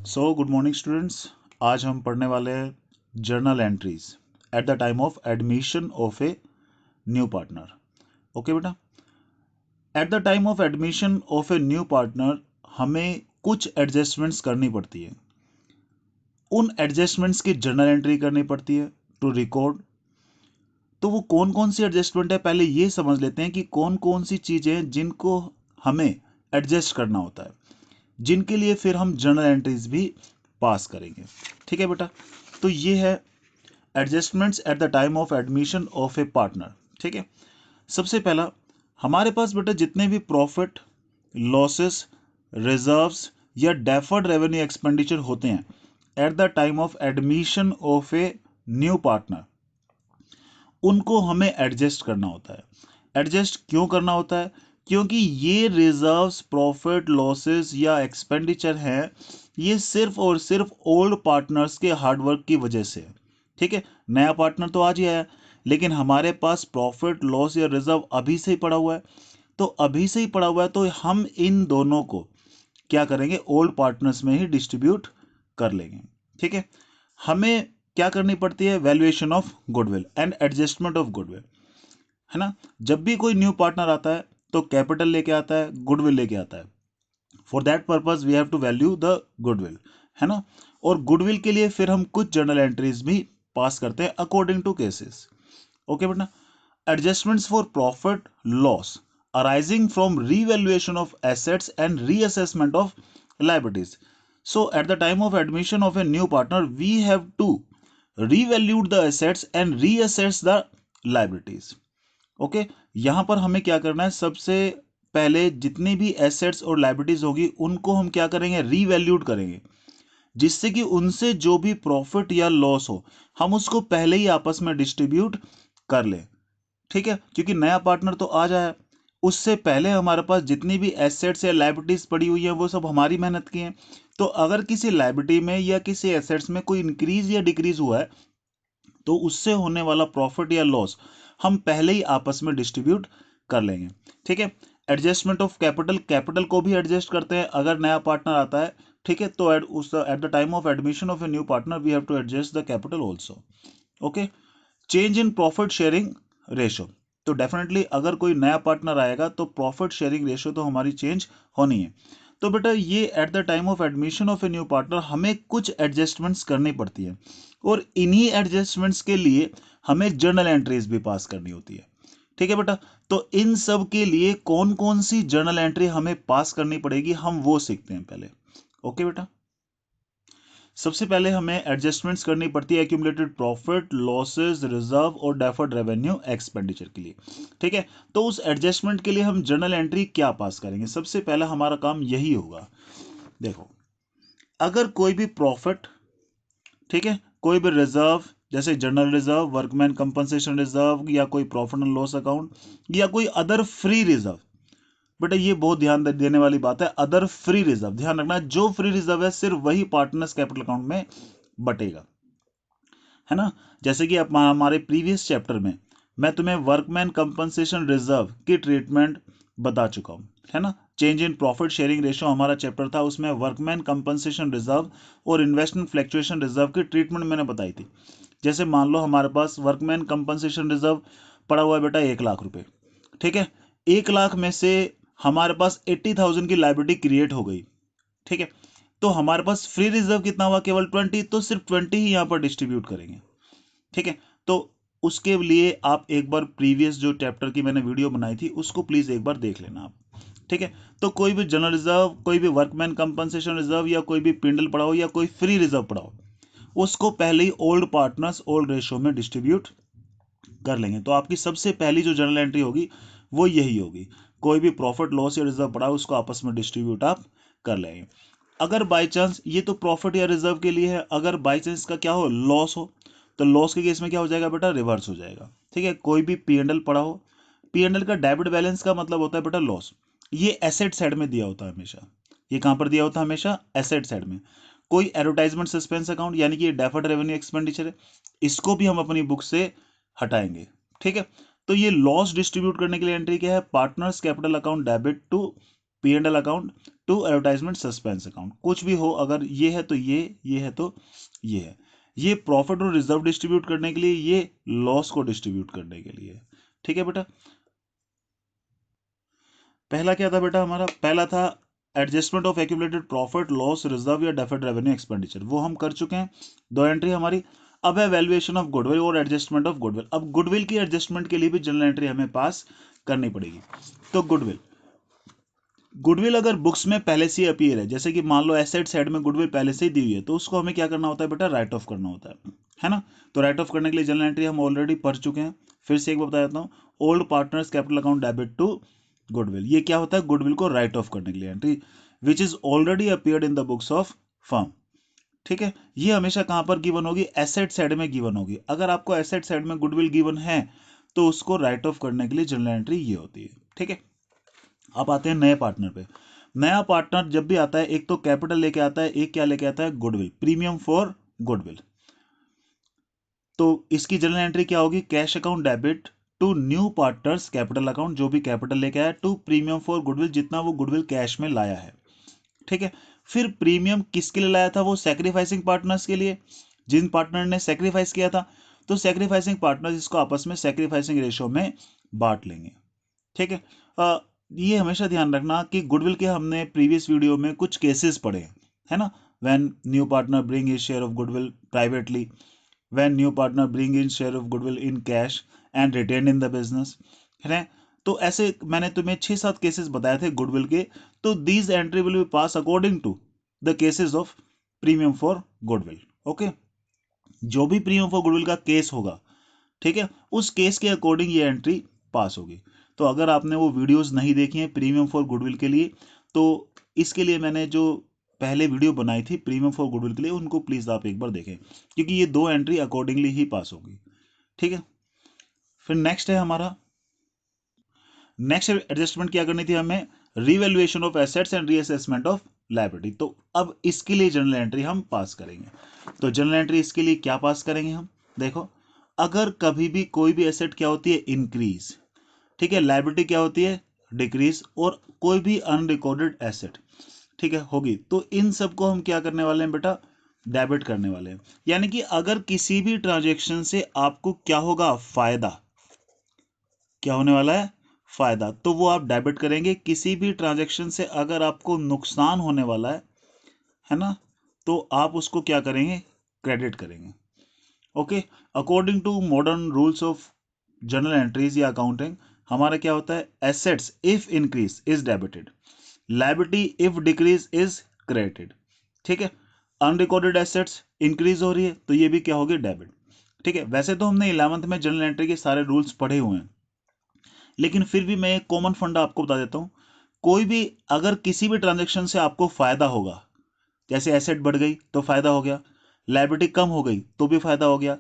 So good morning students. आज हम पढ़ने वाले हैं journal entries at the time of admission of a new partner. Okay बेटा, at the time of admission of a new partner हमें कुछ adjustments करनी पड़ती है। उन एडजस्टमेंट्स की जर्नल एंट्री करनी पड़ती है टू रिकॉर्ड। तो वो कौन कौन सी एडजस्टमेंट है, पहले ये समझ लेते हैं कि कौन कौन सी चीज़ें हैं जिनको हमें एडजस्ट करना होता है, जिनके लिए फिर हम जर्नल एंट्रीज भी पास करेंगे। ठीक है बेटा, तो ये है adjustments eight the time of admission of A partner. ठीक है, सबसे पहला हमारे पास बेटा जितने भी प्रॉफिट, लॉसेस, रिजर्व्स या डेफर्ड रेवेन्यू एक्सपेंडिचर होते हैं eight the time of admission of a new partner, उनको हमें एडजस्ट करना होता है। एडजस्ट क्यों करना होता है? क्योंकि ये रिजर्व्स, प्रॉफिट, लॉसेस या एक्सपेंडिचर हैं, ये सिर्फ और सिर्फ ओल्ड पार्टनर्स के हार्डवर्क की वजह से है। ठीक है, नया पार्टनर तो आज ही आया, लेकिन हमारे पास प्रॉफिट, लॉस या रिजर्व अभी से ही पड़ा हुआ है। तो अभी से ही पड़ा हुआ है तो हम इन दोनों को क्या करेंगे, ओल्ड पार्टनर्स में ही डिस्ट्रीब्यूट कर लेंगे। ठीक है, हमें क्या करनी पड़ती है, valuation of goodwill and adjustment of goodwill, है ना। जब भी कोई न्यू पार्टनर आता है तो कैपिटल लेके आता है, गुडविल लेके आता है। For that purpose we have to value the goodwill, है ना। और गुडविल के लिए फिर हम कुछ जर्नल एंट्रीज भी पास करते हैं अकॉर्डिंग टू केसेस। ओके बेटा, adjustments for profit loss arising from revaluation of assets and reassessment of liabilities. So at the time of admission of a new partner we have to revalue the assets and reassess the liabilities. Okay, यहां पर हमें क्या करना है, सबसे पहले जितनी भी एसेट्स और लाइबिलिटीज होगी उनको हम क्या करेंगे, रीवैल्यूड करेंगे, जिससे कि उनसे जो भी प्रॉफिट या लॉस हो हम उसको पहले ही आपस में डिस्ट्रीब्यूट कर लें। ठीक है, क्योंकि नया पार्टनर तो आ जाए, उससे पहले हमारे पास जितनी भी एसेट्स या लाइबिलिटीज पड़ी हुई है वो सब हमारी मेहनत की हैं। तो अगर किसी लाइबिलिटी में या किसी एसेट्स में कोई इंक्रीज या डिक्रीज हुआ है तो उससे होने वाला प्रॉफिट या लॉस हम पहले ही आपस में डिस्ट्रीब्यूट कर लेंगे। ठीक है, एडजस्टमेंट ऑफ कैपिटल, कैपिटल को भी एडजस्ट करते हैं अगर नया पार्टनर आता है। ठीक है, तो at the time of admission of a new partner we have to adjust the capital also. Okay, change in profit sharing ratio, तो डेफिनेटली अगर कोई नया पार्टनर आएगा तो प्रॉफिट शेयरिंग रेशो तो हमारी चेंज होनी है। तो बेटा ये eight the time of admission of a new partner हमें कुछ एडजस्टमेंट्स करनी पड़ती है, और इन्हीं एडजस्टमेंट्स के लिए हमें जर्नल एंट्रीज भी पास करनी होती है। ठीक है बेटा, तो इन सब के लिए कौन कौन सी जर्नल एंट्री हमें पास करनी पड़ेगी हम वो सीखते हैं पहले। ओके बेटा, सबसे पहले हमें एडजस्टमेंट्स करनी पड़ती है एक्यूमुलेटेड प्रॉफिट, लॉसेस, रिजर्व और डेफर्ड रेवेन्यू एक्सपेंडिचर के लिए। ठीक है, तो उस एडजस्टमेंट के लिए हम जर्नल एंट्री क्या पास करेंगे, सबसे पहला हमारा काम यही होगा। देखो, अगर कोई भी प्रॉफिट, ठीक है, कोई भी रिजर्व जैसे general reserve, workman compensation reserve या कोई प्रॉफिट एंड लॉस अकाउंट या कोई अदर फ्री रिजर्व, बेटा ये बहुत ध्यान देने वाली बात है, अदर फ्री रिजर्व ध्यान रखना, जो फ्री रिजर्व है सिर्फ वही पार्टनर्स कैपिटल अकाउंट में बटेगा, है ना। जैसे कि अब हमारे प्रीवियस चैप्टर में मैं तुम्हें वर्कमैन कंपनसेशन रिजर्व की ट्रीटमेंट बता चुका हूं, है ना। Change in profit sharing ratio हमारा चैप्टर था, उसमें वर्कमैन कंपनसेशन रिजर्व और इन्वेस्टमेंट फ्लक्चुएशन रिजर्व की ट्रीटमेंट मैंने बताई थी। जैसे मान लो हमारे पास वर्कमैन कंपनसेशन रिजर्व पड़ा हुआ है बेटा 1 लाख रुपए, ठीक है, 1 लाख में से हमारे पास 80,000 की लाइबिलिटी क्रिएट हो गई। ठीक है, तो हमारे पास फ्री रिजर्व कितना हुआ, केवल 20, तो सिर्फ 20 ही यहां पर डिस्ट्रीब्यूट करेंगे। ठीक है, तो उसके लिए आप एक बार प्रीवियस जो चैप्टर की मैंने वीडियो बनाई थी उसको प्लीज एक बार देख लेना आप। ठीक है, तो कोई भी जनरल रिजर्व, कोई भी वर्कमैन कंपनसेशन रिजर्व या कोई भी पिंडल पड़ा हो या कोई फ्री रिजर्व पड़ा हो, उसको पहले ही ओल्ड पार्टनर्स ओल्ड रेशियो में डिस्ट्रीब्यूट कर लेंगे। तो आपकी सबसे पहली जो जर्नल एंट्री होगी वो यही होगी, कोई भी प्रॉफिट, लॉस या रिजर्व पड़ा हो उसको आपस में डिस्ट्रीब्यूट आप कर लेंगे। अगर बाई चांस, ये तो प्रॉफिट या रिजर्व के लिए है, अगर बाई चांस का क्या हो, लॉस हो, तो लॉस के केस में क्या हो जाएगा बेटा, रिवर्स हो जाएगा। ठीक है, कोई भी पीएनएल पड़ा हो, पीएनएल का डेबिट बैलेंस का मतलब होता है बेटा लॉस, ये एसेट साइड में दिया होता है हमेशा। ये कहां पर दिया होता है, हमेशा एसेट साइड में। कोई एडवर्टाइजमेंट सस्पेंस अकाउंट यानी कि डेफर्ड रेवेन्यू एक्सपेंडिचर है, इसको भी हम अपनी बुक से हटाएंगे। ठीक है, तो ये लॉस डिस्ट्रीब्यूट करने के लिए एंट्री क्या है, partners capital account debit to P&L account to advertisement suspense account. कुछ भी हो, अगर ये है तो ये है तो ये है। ये प्रॉफिट और रिजर्व डिस्ट्रीब्यूट करने के लिए, ये लॉस को डिस्ट्रीब्यूट करने के लिए। ठीक है बेटा। पहला क्या था बेटा हमारा? पहला था adjustment of accumulated profit loss reserve या डेफर्ड रेवेन्यू एक्सपेंडिचर, वो हम कर चुके हैं, 2 एंट्री हमारी। अब है वैल्यूएशन ऑफ गुडविल और एडजस्टमेंट ऑफ गुडविल। अब गुडविल की एडजस्टमेंट के लिए भी जनरल एंट्री हमें पास करनी पड़ेगी। तो गुडविल, गुडविल अगर बुक्स में पहले से ही अपीयर है, जैसे कि मान लो एसेट साइड में गुडविल पहले से ही दी हुई है, तो उसको हमें क्या करना होता है बेटा? राइट ऑफ करना होता है ना। तो राइट ऑफ करने के लिए जनरल एंट्री हम ऑलरेडी पढ़ चुके हैं, फिर से एक बार बता देता हूँ। Old partners capital account debit to goodwill, ये क्या होता है? गुडविल को राइट ऑफ करने के लिए entry, which is already appeared in the books of firm. ठीक है, ये हमेशा कहां पर गिवन होगी? एसेट साइड में गिवन होगी। अगर आपको एसेट साइड में गुडविल गिवन है तो उसको राइट ऑफ करने के लिए जनरल एंट्री ये होती है। ठीक है, अब आते हैं नए पार्टनर पे। नया पार्टनर जब भी आता है, एक तो कैपिटल लेके आता है, एक क्या लेके आता है? Goodwill, premium for goodwill. तो इसकी जनरल एंट्री क्या होगी? Cash account debit to new partners capital account, जो भी कैपिटल लेके आया, टू प्रीमियम फॉर गुडविल, जितना वो गुडविल कैश में लाया है। ठीक है, फिर प्रीमियम किसके लिए लाया था? वो सैक्रिफाइसिंग पार्टनर्स के लिए, जिन पार्टनर ने सैक्रिफाइस किया था। तो सैक्रिफाइसिंग पार्टनर्स इसको आपस में सैक्रिफाइसिंग रेशियो में बांट लेंगे। ठीक है, ये हमेशा ध्यान रखना कि गुडविल के हमने प्रीवियस वीडियो में कुछ केसेस पढ़े हैं, है ना। When new partner bring his share of goodwill privately, when new partner bring in share of goodwill in cash and retain in the business, है। तो ऐसे मैंने तुम्हें 6-7 केसेस बताए थे गुडविल के। तो these entry will be pass according to the cases of premium for goodwill. Okay, जो भी प्रीमियम फॉर गुडविल का केस होगा, ठीक है, उस केस के अकॉर्डिंग ये एंट्री पास होगी। तो अगर आपने वो वीडियोस नहीं देखी हैं प्रीमियम फॉर गुडविल के लिए, तो इसके लिए मैंने जो पहले वीडियो बनाई थी प्रीमियम फॉर गुडविल के लिए, उनको प्लीज आप एक बार देखें, क्योंकि ये 2 एंट्री अकॉर्डिंगली ही पास होगी। ठीक है, फिर नेक्स्ट है हमारा, नेक्स्ट एडजस्टमेंट क्या करनी थी हमें? Revaluation of assets and reassessment of liability. तो अब इसके लिए जनरल एंट्री हम पास करेंगे। तो जनरल एंट्री इसके लिए क्या पास करेंगे हम? देखो, अगर कभी भी कोई भी एसेट क्या होती है? इंक्रीज, ठीक है, लायबिलिटी क्या होती है? डिक्रीज, और कोई भी अनरिकॉर्डेड एसेट, ठीक है, होगी, तो इन सबको हम क्या करने वाले हैं बेटा? डेबिट करने वाले हैं। यानी कि अगर किसी भी ट्रांजेक्शन से आपको क्या होगा? फायदा, क्या होने वाला है? फायदा, तो वो आप डेबिट करेंगे। किसी भी ट्रांजैक्शन से अगर आपको नुकसान होने वाला है ना, तो आप उसको क्या करेंगे? क्रेडिट करेंगे। Okay, according to modern rules of journal entries या अकाउंटिंग, हमारा क्या होता है? Assets if increase is debited, liability if decrease is credited. ठीक है, अनरिकॉर्डेड एसेट्स इंक्रीज हो रही है तो ये भी क्या होगी? डेबिट। ठीक है, वैसे तो हमने 11th में जनरल एंट्री के सारे रूल्स पढ़े हुए हैं, लेकिन फिर भी मैं एक कॉमन फंडा आपको बता देता हूं। कोई भी अगर किसी भी ट्रांजेक्शन से आपको फायदा होगा, जैसे एसेट बढ़ गई तो फायदा हो गया, लायबिलिटी कम हो गई तो भी फायदा हो गया,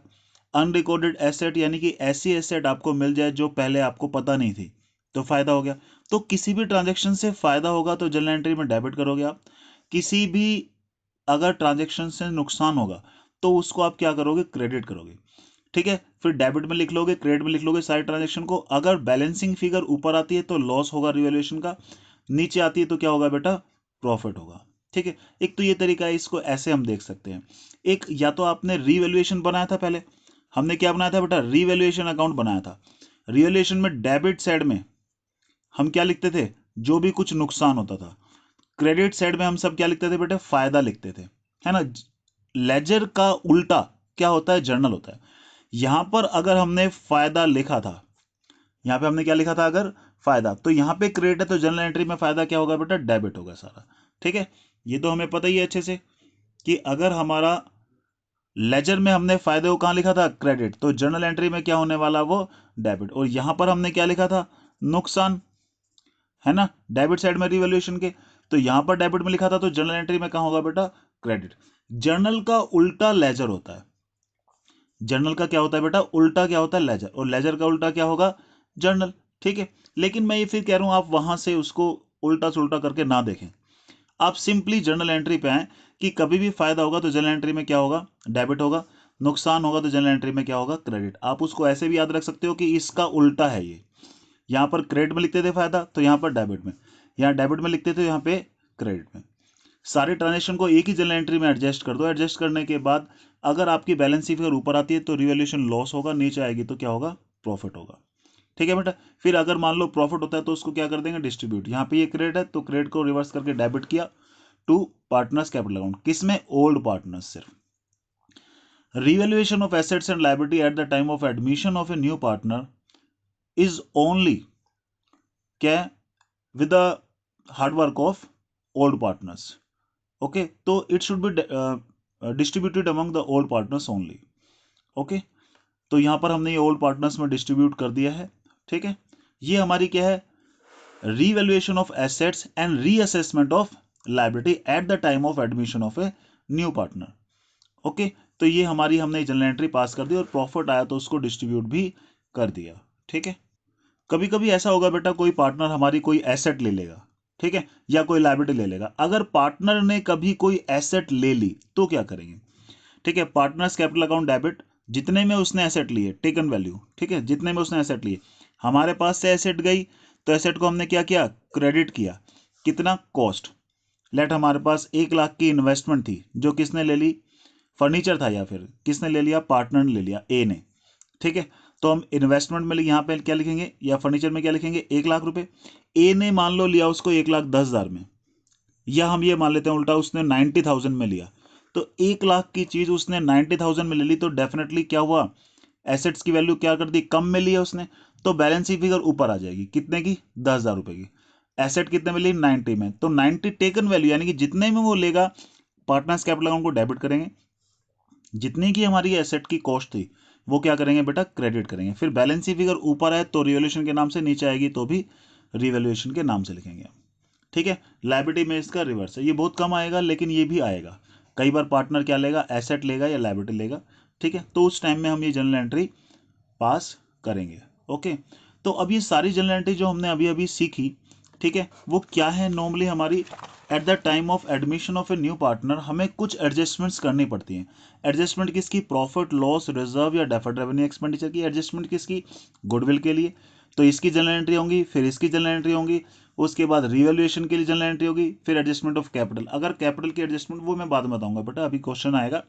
अनरिकॉर्डेड एसेट यानी कि ऐसी एसेट आपको मिल जाए जो पहले आपको पता नहीं थी तो फायदा हो गया। तो किसी भी ट्रांजेक्शन से फायदा होगा तो जनरल एंट्री में डेबिट करोगे आप। किसी भी अगर ट्रांजेक्शन से नुकसान होगा तो उसको आप क्या करोगे? क्रेडिट करोगे। ठीक है, फिर डेबिट में लिख लोगे, क्रेडिट में लिख लोगे सारी ट्रांजेक्शन को। अगर बैलेंसिंग फिगर ऊपर आती है तो लॉस होगा रिवैल्यूएशन का, नीचे आती है तो क्या होगा बेटा? प्रॉफिट होगा। ठीक है, एक तो ये तरीका है, इसको ऐसे हम देख सकते हैं। एक, या तो आपने रिवैल्यूएशन बनाया था, पहले हमने क्या बनाया था बेटा? रिवैल्यूएशन अकाउंट बनाया था। रिवैल्यूएशन में डेबिट साइड में हम क्या लिखते थे? जो भी कुछ नुकसान होता था। क्रेडिट साइड में हम सब क्या लिखते थे बेटा? फायदा लिखते थे, है ना। लेजर का उल्टा क्या होता है? जर्नल होता है। यहां पर अगर हमने फायदा लिखा था, यहां पे हमने क्या लिखा था? अगर फायदा, तो यहां पे क्रेडिट है तो जनरल एंट्री में फायदा क्या होगा बेटा? डेबिट होगा सारा। ठीक है, ये तो हमें पता ही है अच्छे से कि अगर हमारा लेजर में हमने फायदे को कहां लिखा था? क्रेडिट, तो जर्नल एंट्री में क्या होने वाला? वो डेबिट। और यहां पर हमने क्या लिखा था? नुकसान, है ना, डेबिट साइड में रिवैल्यूएशन के, तो यहां पर डेबिट में लिखा था तो जनरल एंट्री में कहां होगा बेटा? क्रेडिट। जर्नल का उल्टा लेजर होता है। जर्नल का क्या होता है बेटा? उल्टा क्या होता है? लेजर। और लेजर का उल्टा क्या होगा? जर्नल। ठीक है, लेकिन मैं ये फिर कह रहा हूं आप वहां से उसको उल्टा सुल्टा करके ना देखें, आप सिंपली जर्नल एंट्री पे आए कि कभी भी फायदा होगा तो जनरल एंट्री में क्या होगा? डेबिट होगा, नुकसान होगा तो जनरल एंट्री में क्या होगा? क्रेडिट। आप उसको ऐसे भी याद रख सकते हो कि इसका उल्टा है ये, यहां पर क्रेडिट में लिखते थे फायदा तो यहां पर डेबिट में, यहाँ डेबिट में लिखते थे, यहाँ पे क्रेडिट में। सारे ट्रांजेक्शन को एक ही जनरल एंट्री में एडजस्ट कर दो। एडजस्ट करने के बाद अगर आपकी बैलेंस शीट फिगर ऊपर आती है तो रिवैल्यूएशन लॉस होगा, नीचे आएगी तो क्या होगा, प्रॉफिट होगा। ठीक है बेटा। फिर अगर मान लो प्रॉफिट होता है तो उसको क्या कर देंगे, डिस्ट्रीब्यूट। यहाँ पे ये क्रेडिट है तो क्रेडिट को रिवर्स करके डेबिट किया टू पार्टनर्स कैपिटल अकाउंट। किसमें, ओल्ड पार्टनर्स सिर्फ। Revaluation of assets and liability at the time of admission of a new partner is only क्या, with the hard work of old partners. Okay, तो it should be distributed among the old partners only. Okay, तो यहां पर हमने ये old partners में distribute कर दिया है। ठीक है, ये हमारी क्या है, revaluation of assets and reassessment of liability at the time of admission of a new partner. Okay, तो ये हमारी हमने जनरल एंट्री पास कर दी और प्रॉफिट आया तो उसको डिस्ट्रीब्यूट भी कर दिया। ठीक है, कभी कभी ऐसा होगा बेटा, कोई पार्टनर हमारी कोई एसेट ले लेगा, ठीक है, या कोई लायबिलिटी ले लेगा। अगर पार्टनर ने कभी कोई एसेट ले ली तो क्या करेंगे। ठीक है, पार्टनर्स कैपिटल अकाउंट डेबिट, जितने में उसने एसेट लिए, टेकन वैल्यू, ठीक है, जितने में उसने एसेट लिए, हमारे पास से एसेट गई तो एसेट को हमने क्या किया, क्रेडिट किया। कितना, कॉस्ट। लेट हमारे पास 1 लाख की इन्वेस्टमेंट थी, जो किसने ले ली, फर्नीचर था या फिर किसने ले लिया, पार्टनर ने ले लिया, ए ने। ठीक है, तो हम इन्वेस्टमेंट में यहाँ पे क्या लिखेंगे, या फर्नीचर में क्या लिखेंगे, 1 लाख रुपए। ए ने मान लो लिया उसको 1,10,000 में, या हम ये मान लेते हैं उल्टा, उसने 90,000 में लिया। तो 1 लाख की चीज उसने 90,000 में ले ली, तो डेफिनेटली क्या हुआ, एसेट्स की वैल्यू क्या कर दी, कम में ली है उसने, तो बैलेंस शीट फिगर ऊपर आ जाएगी, कितने की, 10,000 रुपए की। एसेट कितने में ली, 90 में, तो 90 टेकन वैल्यू, यानी कि जितने में वो लेगा पार्टनर्स कैपिटल अकाउंट को डेबिट करेंगे, जितनी की हमारी एसेट की कॉस्ट थी वो क्या करेंगे बेटा, क्रेडिट करेंगे। फिर बैलेंस शीट फिगर ऊपर आए तो रिवैल्यूएशन के नाम से, नीचे आएगी तो भी रिवैल्यूएशन के नाम से लिखेंगे। ठीक है, लायबिलिटी में इसका रिवर्स है, ये बहुत कम आएगा लेकिन ये भी आएगा। कई बार पार्टनर क्या लेगा, एसेट लेगा या लायबिलिटी लेगा। ठीक है, तो उस टाइम में हम ये जनरल एंट्री पास करेंगे। ओके, तो अब ये सारी जनरल एंट्री जो हमने अभी अभी सीखी, ठीक है, वो क्या है, नॉर्मली हमारी eight the time of admission of a new partner हमें कुछ एडजस्टमेंट्स करनी पड़ती हैं। एडजस्टमेंट किसकी, प्रॉफिट लॉस रिजर्व या डेफर्ड रेवेन्यू एक्सपेंडिचर की। एडजस्टमेंट किसकी, गुडविल के लिए, तो इसकी जनरल एंट्री होंगी, फिर इसकी जनरल एंट्री होंगी, उसके बाद रिवैल्यूएशन के लिए जनरल एंट्री होगी, फिर एडजस्टमेंट ऑफ कैपिटल। अगर कैपिटल की एडजस्टमेंट वो मैं बाद में बताऊंगा बेटा, अभी क्वेश्चन आएगा।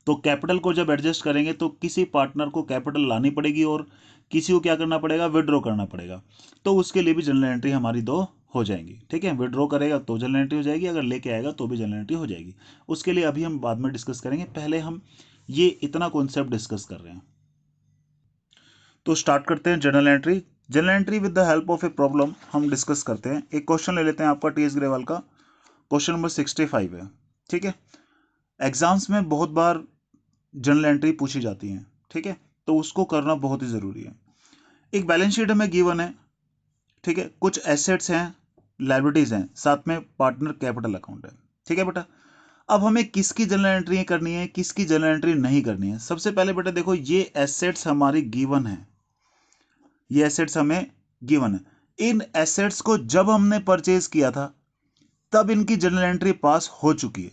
तो कैपिटल को जब एडजस्ट करेंगे तो किसी पार्टनर को कैपिटल लानी पड़ेगी और किसी को क्या करना पड़ेगा, विड्रॉ करना पड़ेगा। तो उसके लिए भी जनरल एंट्री हमारी 2 हो जाएंगी। ठीक है, विड्रॉ करेगा तो जनरल एंट्री हो जाएगी, अगर लेके आएगा तो भी जनरल एंट्री हो जाएगी। उसके लिए अभी हम बाद में डिस्कस करेंगे, पहले हम ये इतना कॉन्सेप्ट डिस्कस कर रहे हैं। तो स्टार्ट करते हैं general entry. General entry with the help of a problem हम डिस्कस करते हैं। एक क्वेश्चन ले लेते हैं आपका टीएस ग्रेवाल का, क्वेश्चन नंबर 65 है। ठीक है, एग्जाम्स में बहुत बार जनरल एंट्री पूछी जाती है। ठीक है, तो उसको करना बहुत ही जरूरी है। एक बैलेंस शीट हमें गिवन है, ठीक है, कुछ एसेट्स हैं, लायबिलिटीज हैं, साथ में पार्टनर कैपिटल अकाउंट है। ठीक है बेटा, अब हमें किसकी जनरल एंट्री करनी है, किसकी जनरल एंट्री नहीं करनी है। सबसे पहले बेटा देखो, ये एसेट्स हमारी गिवन है, ये एसेट्स हमें गिवन है। इन एसेट्स को जब हमने परचेज किया था तब इनकी जनरल एंट्री पास हो चुकी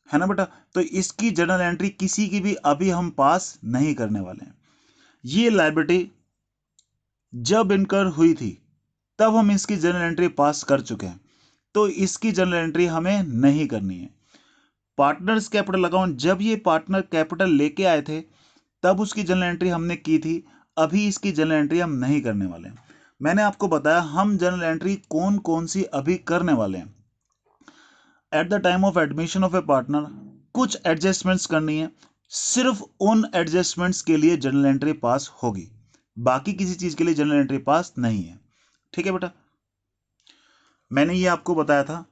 है ना बेटा। तो इसकी जनरल एंट्री किसी की भी अभी हम पास नहीं करने वाले हैं। ये लायबिलिटी जब इनकर हुई थी तब हम इसकी जनरल एंट्री पास कर चुके हैं, तो इसकी जनरल एंट्री हमें नहीं करनी है। पार्टनर्स कैपिटल अकाउंट, जब ये पार्टनर कैपिटल लेके आए थे तब उसकी जनरल एंट्री हमने की थी, अभी इसकी जनरल एंट्री हम नहीं करने वाले हैं। मैंने आपको बताया हम जनरल एंट्री कौन कौन सी अभी करने वाले हैं। Eight the time of admission of A partner कुछ एडजस्टमेंट्स करनी है, सिर्फ उन एडजस्टमेंट्स के लिए जनरल एंट्री पास होगी, बाकी किसी चीज के लिए जनरल एंट्री पास नहीं है। ठीक है बेटा, मैंने ये आपको बताया था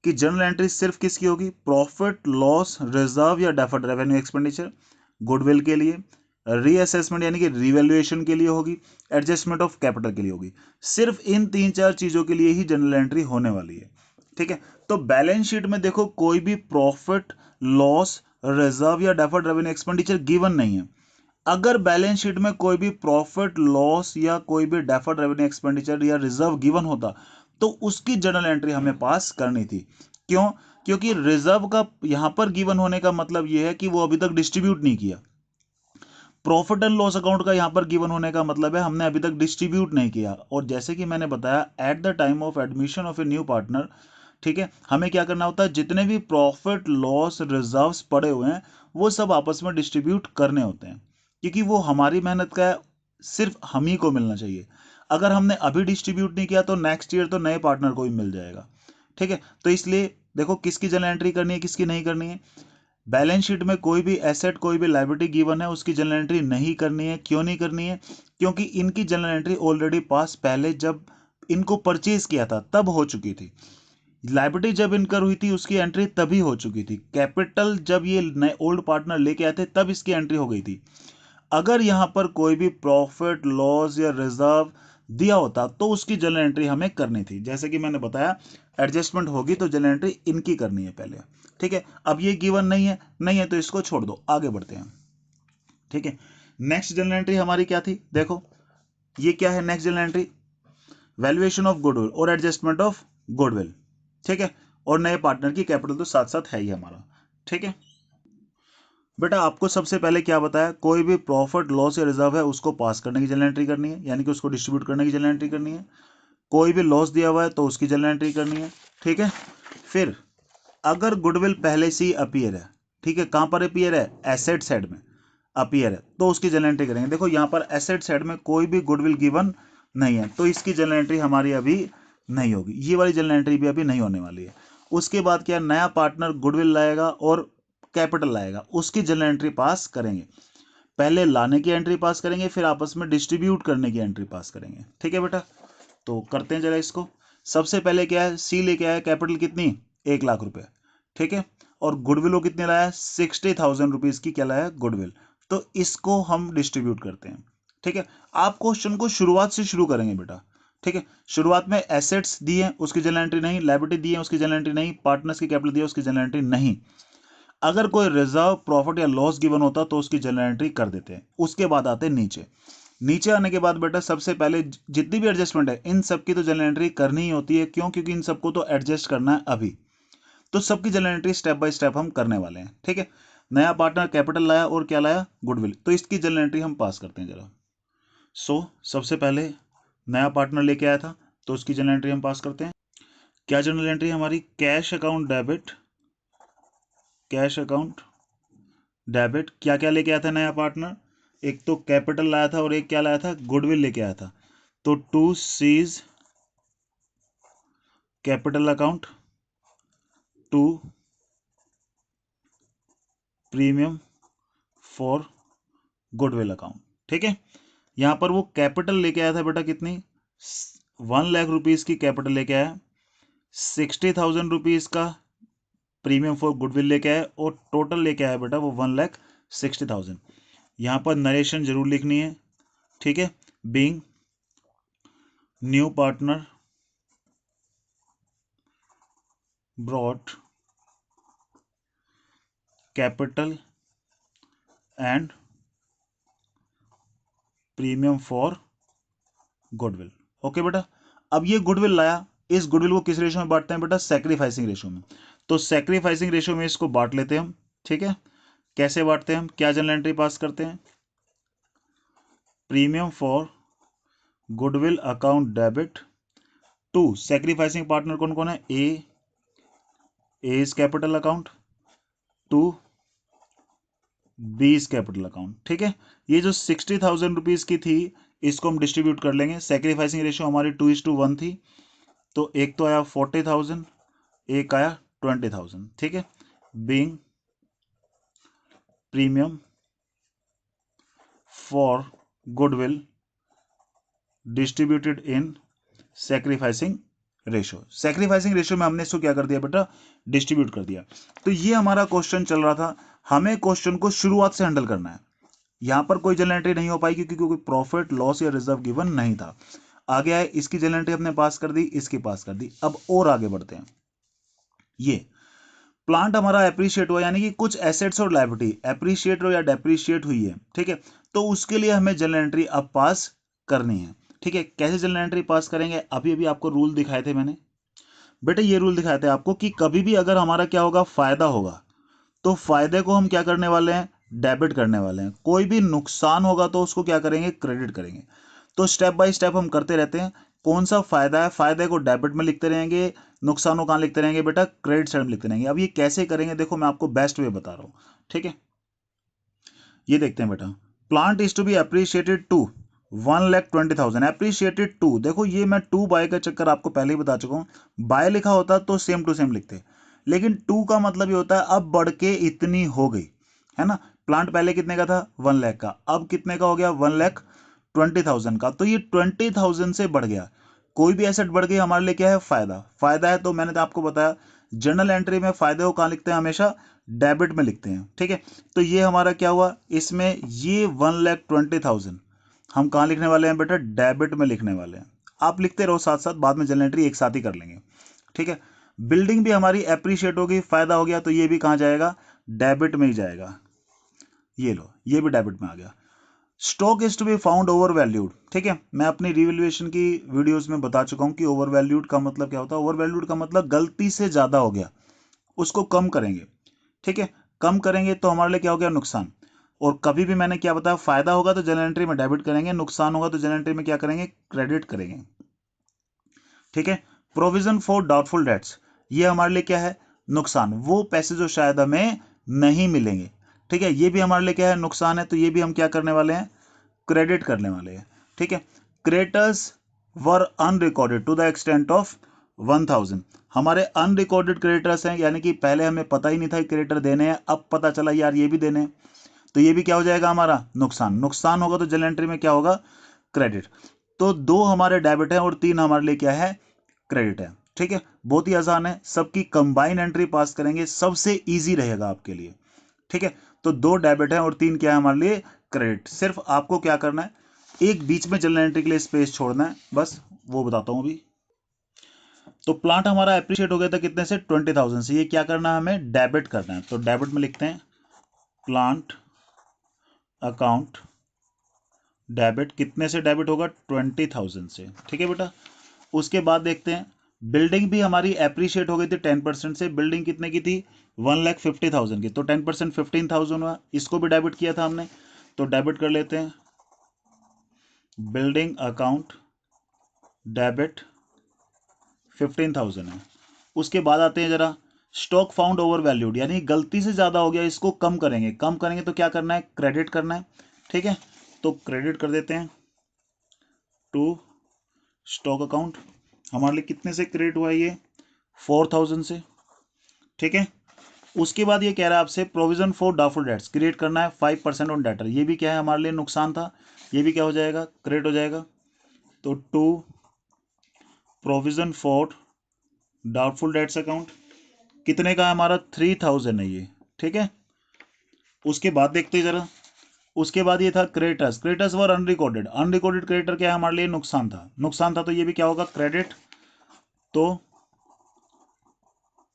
कि जनरल एंट्री सिर्फ किसकी होगी, प्रॉफिट लॉस रिजर्व या डेफर्ड रेवेन्यू एक्सपेंडिचर, गुडविल के लिए, रीअसेसमेंट यानी कि रिवैल्यूएशन के लिए होगी, एडजस्टमेंट ऑफ कैपिटल के लिए होगी। सिर्फ इन 3-4 चीजों के लिए ही जनरल एंट्री होने वाली है। ठीक है, तो बैलेंस शीट में देखो कोई भी प्रॉफिट लॉस रिजर्व या डेफर्ड रेवेन्यू एक्सपेंडिचर गिवन नहीं है। अगर बैलेंस शीट में कोई भी प्रॉफिट लॉस या कोई भी डेफर्ड रेवेन्यू एक्सपेंडिचर या रिजर्व गिवन होता तो उसकी जर्नल एंट्री हमें पास करनी थी। क्यों, क्योंकि रिजर्व का यहां पर गिवन होने का मतलब यह है कि वो अभी तक डिस्ट्रीब्यूट नहीं किया। प्रॉफिट एंड लॉस अकाउंट का यहाँ पर गिवन होने का मतलब है हमने अभी तक डिस्ट्रीब्यूट नहीं किया, और जैसे कि मैंने बताया eight the time of admission of a new partner, ठीक है, हमें क्या करना होता है, जितने भी प्रॉफिट लॉस रिजर्व्स पड़े हुए हैं वो सब आपस में डिस्ट्रीब्यूट करने होते हैं, क्योंकि वो हमारी मेहनत का है, सिर्फ हम ही को मिलना चाहिए। अगर हमने अभी डिस्ट्रीब्यूट नहीं किया तो नेक्स्ट ईयर तो नए पार्टनर को ही मिल जाएगा, ठीक है। तो इसलिए देखो किसकी जर्नल एंट्री करनी है, किसकी नहीं करनी है। बैलेंस शीट में कोई भी एसेट कोई भी लायबिलिटी गिवन है उसकी जर्नल एंट्री नहीं करनी है। क्यों नहीं करनी है? क्योंकि इनकी जर्नल एंट्री ऑलरेडी पास पहले जब इनको परचेज किया था तब हो चुकी थी। लायबिलिटी जब इनकर हुई थी उसकी एंट्री तभी हो चुकी थी। कैपिटल जब ये नए ओल्ड पार्टनर लेके आए थे तब इसकी एंट्री हो गई थी। अगर यहां पर कोई भी प्रॉफिट लॉस या रिजर्व दिया होता तो उसकी जर्नल एंट्री हमें करनी थी। जैसे कि मैंने बताया एडजस्टमेंट होगी तो जर्नल एंट्री इनकी करनी है पहले, ठीक है। अब ये गिवन नहीं है, नहीं है तो इसको छोड़ दो, आगे बढ़ते हैं, ठीक है। नेक्स्ट जर्नल एंट्री हमारी क्या थी, देखो ये क्या है next journal entry, valuation of goodwill और एडजस्टमेंट ऑफ गुडविल, ठीक है। और नए पार्टनर की कैपिटल तो साथ साथ है ही हमारा, ठीक है। बेटा आपको सबसे पहले क्या बताया, कोई भी प्रॉफिट लॉस या रिजर्व है उसको पास करने की जर्नल एंट्री करनी है, यानी कि उसको डिस्ट्रीब्यूट करने की जर्नल एंट्री करनी है। कोई भी लॉस दिया हुआ है तो उसकी जर्नल एंट्री करनी है, ठीक है। फिर अगर गुडविल पहले से ही अपीयर है, ठीक है, कहां पर अपीयर है, एसेट साइड में अपीयर है, तो उसकी जर्नल एंट्री करेंगे। देखो यहां पर एसेट साइड में कोई भी गुडविल गिवन नहीं है तो इसकी जर्नल एंट्री हमारी अभी नहीं होगी, ये वाली जर्नल एंट्री भी अभी नहीं होने वाली है। उसके बाद क्या, नया पार्टनर गुडविल लाएगा और कैपिटल लाएगा, उसकी जर्नल एंट्री पास करेंगे। पहले लाने की एंट्री पास करेंगे फिर आपस में डिस्ट्रीब्यूट करने की एंट्री पास करेंगे, ठीक है बेटा। तो करते हैं जरा इसको। सबसे पहले क्या है, सी लेके आया कैपिटल कितनी, 1,00,000 रुपए, ठीक है। और गुडविल वो कितने लाया, 60,000 रुपीज की क्या लाया, गुडविल। तो इसको हम डिस्ट्रीब्यूट करते हैं, ठीक है। आप क्वेश्चन को शुरुआत से शुरू करेंगे बेटा, ठीक है। शुरुआत में एसेट्स दी है उसकी जर्नल एंट्री नहीं, लायबिलिटी दी है उसकी जर्नल एंट्री नहीं, पार्टनर्स की कैपिटल दी है उसकी जर्नल एंट्री नहीं। अगर कोई रिजर्व प्रॉफिट या लॉस गिवन होता तो उसकी जर्नल एंट्री कर देते हैं। उसके बाद आते हैं नीचे। नीचे आने के बाद बेटा सबसे पहले जितनी भी एडजस्टमेंट है इन सब की तो जर्नल एंट्री करनी ही होती है। क्यों? क्योंकि इन सबको तो एडजस्ट करना है अभी, तो सबकी journal entry step by step हम करने वाले हैं, ठीक है। नया पार्टनर कैपिटल लाया और क्या लाया, गुडविल, तो इसकी जर्नल एंट्री हम पास करते हैं जरा। सबसे पहले नया पार्टनर लेके आया था तो उसकी जर्नल एंट्री हम पास करते हैं। क्या जर्नल एंट्री हमारी, cash account debit, cash account debit. क्या क्या लेके आया था नया पार्टनर, एक तो कैपिटल लाया था और एक क्या लाया था, गुडविल लेके आया था। तो to C's capital account, to premium for goodwill account, ठीक है। यहां पर वो कैपिटल लेके आया था बेटा कितनी, 1,00,000 रुपीज की कैपिटल लेके आया, 60,000 रुपीज का प्रीमियम फॉर गुडविल लेके आया और टोटल लेके आया बेटा वो 1,60,000। यहां पर नरेशन जरूर लिखनी है, ठीक है। Being new partner brought capital and premium for goodwill, okay बेटा। अब ये गुडविल लाया, इस गुडविल को किस रेशियो में बांटते हैं बेटा, सैक्रिफाइसिंग रेशियो में। तो सैक्रिफाइसिंग रेशियो में इसको बांट लेते हैं हम, ठीक है। कैसे बांटते हैं हम, क्या जर्नल एंट्री पास करते हैं, premium for goodwill account debit to sacrificing partner कौन कौन है, A is capital account, to B is capital account, ठीक है। ये जो 60,000 रुपीज की थी इसको हम डिस्ट्रीब्यूट कर लेंगे। सैक्रिफाइसिंग रेशियो हमारी 2:1 थी, तो एक तो आया 40,000, एक आया 20,000, ठीक है। Being premium for goodwill distributed in sacrificing ratio. Sacrificing ratio में हमने इसको क्या कर दिया बेटा, डिस्ट्रीब्यूट कर दिया। तो ये हमारा क्वेश्चन चल रहा था, हमें क्वेश्चन को शुरुआत से हैंडल करना है। यहां पर कोई जर्नल एंट्री नहीं हो पाई क्योंकि कोई प्रॉफिट लॉस या रिजर्व गिवन नहीं था। आगे आए, इसकी जर्नल एंट्री हमने पास कर दी, इसकी पास कर दी। अब और आगे बढ़ते हैं। ये प्लांट हमारा एप्रिशिएट हुआ, यानी कि कुछ एसेट्स और लायबिलिटी एप्रिशिएट या डेप्रिशिएट हुई है, ठीक है। तो उसके लिए हमें जर्नल एंट्री अब पास करनी है, ठीक है। कैसे जर्नल एंट्री पास करेंगे, अभी अभी आपको रूल दिखाए थे मैंने बेटा, ये रूल दिखाए थे आपको कि कभी भी अगर हमारा क्या होगा, फायदा होगा, तो फायदे को हम क्या करने वाले हैं, डेबिट करने वाले हैं। कोई भी नुकसान होगा तो उसको क्या करेंगे, क्रेडिट करेंगे। तो स्टेप बाय स्टेप हम करते रहते हैं। कौन सा फायदा है, फायदे को डेबिट में लिखते रहेंगे, नुकसान को कहाँ लिखते रहेंगे बेटा, क्रेडिट साइड में लिखते रहेंगे। अब ये कैसे करेंगे, देखो मैं आपको बेस्ट वे बता रहा हूँ, ठीक है। ये देखते हैं बेटा, plant is to be appreciated to 1,20,000, appreciated to, देखो ये मैं टू बाय का चक्कर आपको पहले ही बता चुका हूँ। बाय लिखा होता तो सेम टू सेम लिखते, लेकिन टू का मतलब ये होता है अब बढ़ के इतनी हो गई, है ना। प्लांट पहले कितने का था, 1 लाख का, अब कितने का हो गया, 1,20,000 का। तो ये 20,000 से बढ़ गया। कोई भी एसेट बढ़ गई हमारे लिए क्या है, फायदा। फायदा है तो मैंने तो आपको बताया जर्नल एंट्री में फायदे को कहाँ लिखते हैं, हमेशा डेबिट में लिखते हैं, ठीक है। तो ये हमारा क्या हुआ, इसमें ये 1,20,000 हम कहाँ लिखने वाले हैं बेटा, डेबिट में लिखने वाले हैं। आप लिखते रहो साथ साथ, बाद में जर्नल एंट्री एक साथ ही कर लेंगे, ठीक है। बिल्डिंग भी हमारी एप्रिशिएट होगी, फायदा हो गया, तो ये भी कहाँ जाएगा, डेबिट में ही जाएगा। ये लो, ये भी डेबिट में आ गया। Stock is to be found over valued, ठीक है। मैं अपनी रिवैल्यूएशन की वीडियोस में बता चुका हूं कि ओवर वैल्यूड का मतलब क्या होता है। ओवर वैल्यूड का मतलब गलती से ज्यादा हो गया, उसको कम करेंगे, ठीक है। कम करेंगे तो हमारे लिए क्या हो गया, नुकसान। और कभी भी मैंने क्या बताया, फायदा होगा तो जर्नल एंट्री में डेबिट करेंगे, नुकसान होगा तो जर्नल एंट्री में क्या करेंगे, क्रेडिट करेंगे, ठीक है। प्रोविजन फॉर डाउटफुल डेट्स, ये हमारे लिए क्या है, नुकसान, वो पैसे जो शायद हमें नहीं मिलेंगे, ठीक है। ये भी हमारे लिए क्या है, नुकसान है, तो ये भी हम क्या करने वाले हैं, क्रेडिट करने वाले हैं, ठीक है। Creditors were unrecorded to the extent of 1,000, हमारे अनरिकॉर्डेड क्रेडिटर्स हैं, यानी कि पहले हमें पता ही नहीं था क्रेडिटर देने हैं, अब पता चला यार ये भी देने हैं, तो ये भी क्या हो जाएगा हमारा, नुकसान। नुकसान होगा तो जर्नल एंट्री में क्या होगा, क्रेडिट। तो दो हमारे डेबिट है और तीन हमारे लिए क्या है, क्रेडिट है, ठीक है। बहुत ही आसान है, सबकी कंबाइन एंट्री पास करेंगे, सबसे इजी रहेगा आपके लिए, ठीक है। तो दो डेबिट है और तीन क्या है हमारे लिए, क्रेडिट। सिर्फ आपको क्या करना है, एक बीच में जर्नल एंट्री के लिए स्पेस छोड़ना है, बस वो बताता हूं अभी। तो प्लांट हमारा अप्रिशिएट हो गया था कितने से, 20,000 से। ये क्या करना है, हमें डेबिट करना है, तो डेबिट में लिखते हैं प्लांट अकाउंट डेबिट, कितने से डेबिट होगा, 20,000 से, ठीक है बेटा। उसके बाद देखते हैं, बिल्डिंग भी हमारी एप्रिशिएट हो गई थी 10% से। बिल्डिंग कितने की थी, 1,50,000 की, तो 10% 15,000 हुआ, इसको भी डेबिट किया था हमने, तो डेबिट कर लेते हैं, बिल्डिंग अकाउंट डेबिट 15,000 है। उसके बाद आते हैं जरा, स्टॉक फाउंड ओवर वैल्यूड, यानी गलती से ज्यादा हो गया, इसको कम करेंगे। कम करेंगे तो क्या करना है, क्रेडिट करना है, ठीक है। तो क्रेडिट कर देते हैं टू स्टॉक अकाउंट। हमारे लिए कितने से क्रेडिट हुआ ये, 4,000 से, ठीक है। उसके बाद ये कह रहा है आपसे provision for doubtful dates create करना है 5% ऑन डेटर, ये भी क्या है हमारे लिए नुकसान था, ये भी क्या हो जाएगा, क्रेडिट हो जाएगा। तो to provision for doubtful debts account, कितने का है हमारा, 3,000 है ये, ठीक है। उसके बाद देखते हैं जरा, उसके बाद ये था creditors. Creditors were unrecorded, unrecorded creditor क्या है हमारे लिए, नुकसान था। नुकसान था तो ये भी क्या होगा, क्रेडिट। तो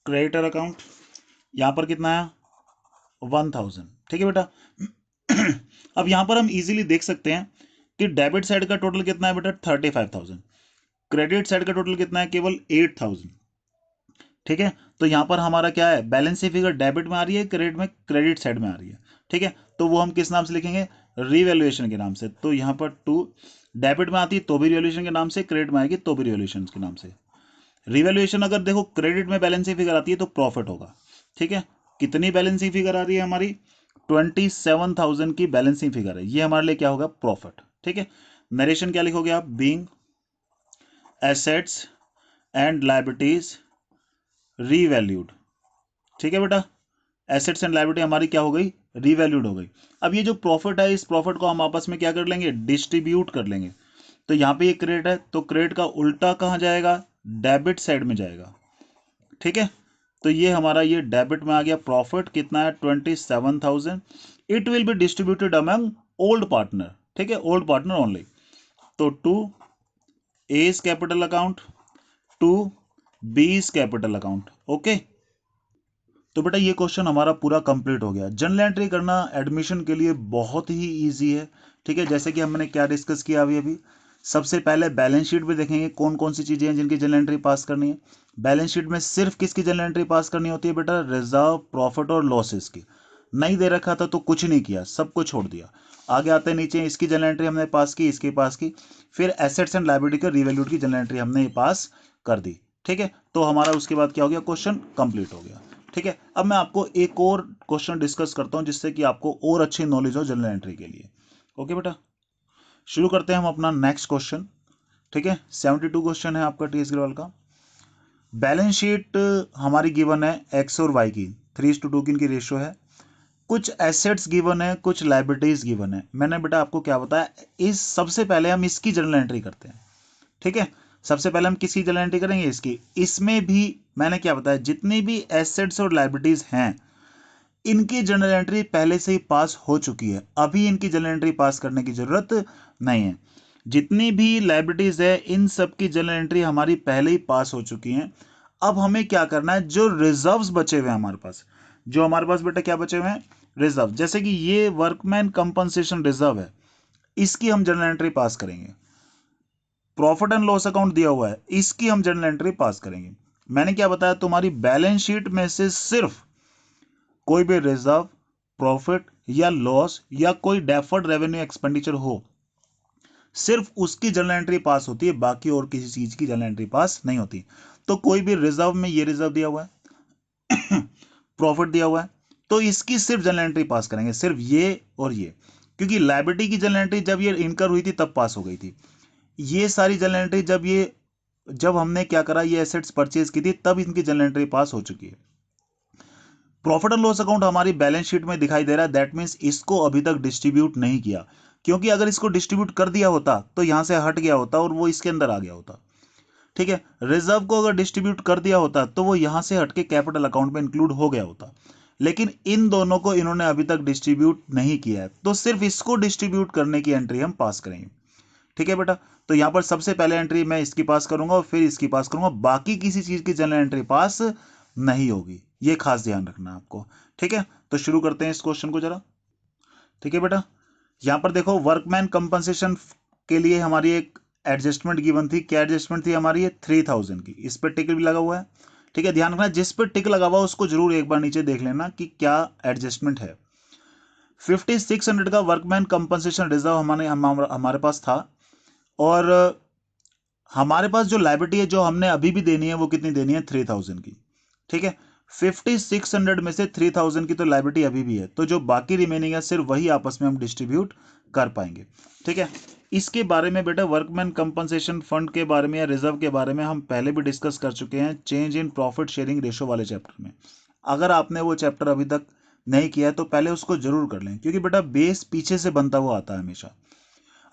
क्रेडिटर अकाउंट यहां पर कितना है, 1,000, ठीक है बेटा। अब यहां पर हम इजीली देख सकते हैं कि डेबिट साइड का टोटल कितना है बेटा, 35,000। क्रेडिट साइड का टोटल कितना है, केवल 8,000, ठीक है। तो यहां पर हमारा क्या है, बैलेंस शीट फिगर डेबिट में आ रही है, क्रेडिट में, क्रेडिट साइड में आ रही है, ठीक है। तो वो हम किस नाम से लिखेंगे, रिवैल्यूएशन के नाम से। तो यहां पर टू डेबिट में आती है तो भी रिवैल्यूएशन के नाम से, क्रेडिट में आएगी तो भी रिवैल्यूएशन के नाम से। रिवैल्यूएशन अगर देखो क्रेडिट में बैलेंस शीट फिगर आती है तो प्रॉफिट होगा, ठीक है। कितनी बैलेंस शीट फिगर आ रही है हमारी, 27,000 की बैलेंस शीट फिगर है, ये हमारे लिए क्या होगा, प्रॉफिट, ठीक है। नरेशन क्या लिखोगे आप, being assets and liabilities revalued, ठीक है बेटा। एसेट्स एंड लायबिलिटी हमारी क्या हो गई, रीवैल्यूड हो गई। अब ये जो प्रॉफिट है, इस प्रॉफिट को हम आपस में क्या कर लेंगे, डिस्ट्रीब्यूट कर लेंगे। तो यहाँ पे ये क्रेडिट है तो क्रेडिट का उल्टा कहाँ जाएगा, डेबिट साइड में जाएगा, ठीक है। तो ये हमारा ये डेबिट में आ गया, प्रॉफिट कितना है, 27,000। It will be distributed among old partner, ठीक है, ओल्ड पार्टनर ओनली। तो to A's capital account, to B's capital account, okay. तो बेटा ये क्वेश्चन हमारा पूरा कंप्लीट हो गया। जर्नल एंट्री करना एडमिशन के लिए बहुत ही इजी है, ठीक है। जैसे कि हमने क्या डिस्कस किया अभी अभी, सबसे पहले बैलेंस शीट में देखेंगे कौन कौन सी चीजें हैं जिनकी जर्नल एंट्री पास करनी है। बैलेंस शीट में सिर्फ किसकी जर्नल एंट्री पास करनी होती है बेटा, रिजर्व, प्रॉफिट और लॉसेस की। नहीं दे रखा था तो कुछ नहीं किया, सब कुछ छोड़ दिया। आगे आते हैं नीचे, इसकी जनरल एंट्री हमने पास की, इसकी पास की, फिर एसेट्स एंड लायबिलिटी का रिवैल्यूड की जनरल एंट्री हमने पास कर दी। ठीक है, तो हमारा उसके बाद क्या हो गया, क्वेश्चन कंप्लीट हो गया। ठीक है, अब मैं आपको एक और क्वेश्चन डिस्कस करता हूं जिससे कि आपको और अच्छी नॉलेज हो जनरल एंट्री के लिए। ओके बेटा, शुरू करते हैं हम अपना नेक्स्ट क्वेश्चन। ठीक है, 72 क्वेश्चन है आपका टी एस ग्रेवाल का। बैलेंस शीट हमारी गिवन है एक्स और वाई की, 3:2 की इनकी रेशियो है। कुछ एसेट्स गिवन है, कुछ लाइबिलिटीज गिवन है। मैंने बेटा आपको क्या बताया, इस सबसे पहले हम इसकी जर्नल एंट्री करते हैं। ठीक है, सबसे पहले हम किसकी जर्नल एंट्री करेंगे, इसकी। इसमें भी मैंने क्या बताया, जितनी भी एसेट्स और लाइबिलिटीज हैं इनकी जर्नल एंट्री पहले से ही पास हो चुकी है, अभी इनकी जर्नल एंट्री पास करने की जरूरत नहीं है। जितनी भी लाइबिलिटीज है इन सब की जर्नल एंट्री हमारी पहले ही पास हो चुकी है। अब हमें क्या करना है, जो रिजर्व्स बचे हुए हैं हमारे पास, जो हमारे पास बेटा क्या बचे हुए हैं, रिजर्व। जैसे कि ये वर्कमैन कंपनसेशन रिजर्व है, इसकी हम जर्नल एंट्री पास करेंगे। प्रॉफिट एंड लॉस अकाउंट दिया हुआ है, इसकी हम जर्नल एंट्री पास करेंगे। मैंने क्या बताया, तुम्हारी बैलेंस शीट में से सिर्फ कोई भी रिजर्व, प्रॉफिट या लॉस या कोई डेफर्ड रेवेन्यू एक्सपेंडिचर हो, सिर्फ उसकी जर्नल एंट्री पास होती है, बाकी और किसी चीज की जर्नल एंट्री पास नहीं होती। तो कोई भी रिजर्व में ये रिजर्व दिया हुआ है, प्रॉफिट दिया हुआ है, तो इसकी सिर्फ जर्नल एंट्री पास करेंगे, सिर्फ ये और ये। क्योंकि लायबिलिटी की जर्नल एंट्री जब ये इनकर हुई थी तब पास हो गई थी। ये सारी जर्नल एंट्री जब हमने क्या करा, ये एसेट्स परचेज की थी तब इनकी जर्नल एंट्री पास हो चुकी है। प्रॉफिट एंड लॉस अकाउंट हमारी बैलेंस शीट में दिखाई दे रहा है, दैट मीन्स इसको अभी तक डिस्ट्रीब्यूट नहीं किया। क्योंकि अगर इसको डिस्ट्रीब्यूट कर दिया होता तो यहां से हट गया होता और वो इसके अंदर आ गया होता। ठीक है, रिजर्व को अगर डिस्ट्रीब्यूट कर दिया होता तो वो यहां से हटके कैपिटल अकाउंट में इंक्लूड हो गया होता। लेकिन इन दोनों को इन्होंने अभी तक डिस्ट्रीब्यूट नहीं किया है, तो सिर्फ इसको डिस्ट्रीब्यूट करने की एंट्री हम पास करेंगे। ठीक है बेटा, तो यहां पर सबसे पहले एंट्री मैं इसकी पास करूंगा और फिर इसकी पास करूंगा, बाकी किसी चीज की जनरल एंट्री पास नहीं होगी, ये खास ध्यान रखना है आपको। ठीक है, तो शुरू करते हैं इस क्वेश्चन को जरा। ठीक है बेटा, यहां पर देखो वर्कमैन कंपनसेशन के लिए हमारी एक एडजस्टमेंट गिवन थी। क्या एडजस्टमेंट थी हमारी, ये 3000 की, इस पर टिक भी लगा हुआ है। ठीक है, ध्यान रखना जिस पर टिक लगा हुआ है उसको जरूर एक बार नीचे देख लेना कि क्या एडजस्टमेंट है। 5600 का वर्कमैन कंपनसेशन रिजर्व हमारे पास था। और हमारे पास जो लाइबिलिटी है जो हमने अभी भी देनी है वो कितनी देनी है, 3000 की। ठीक है, 5600 में से 3000 की तो लाइबिलिटी अभी भी है, तो जो बाकी रिमेनिंग है सिर्फ वही आपस में हम डिस्ट्रीब्यूट कर पाएंगे। ठीक है, इसके बारे में बेटा वर्कमैन कंपनसेशन फंड के बारे में या रिजर्व के बारे में हम पहले भी डिस्कस कर चुके हैं change in profit sharing ratio वाले चैप्टर में। अगर आपने वो चैप्टर अभी तक नहीं किया है तो पहले उसको जरूर कर लें, क्योंकि बेटा बेस पीछे से बनता हुआ आता है हमेशा।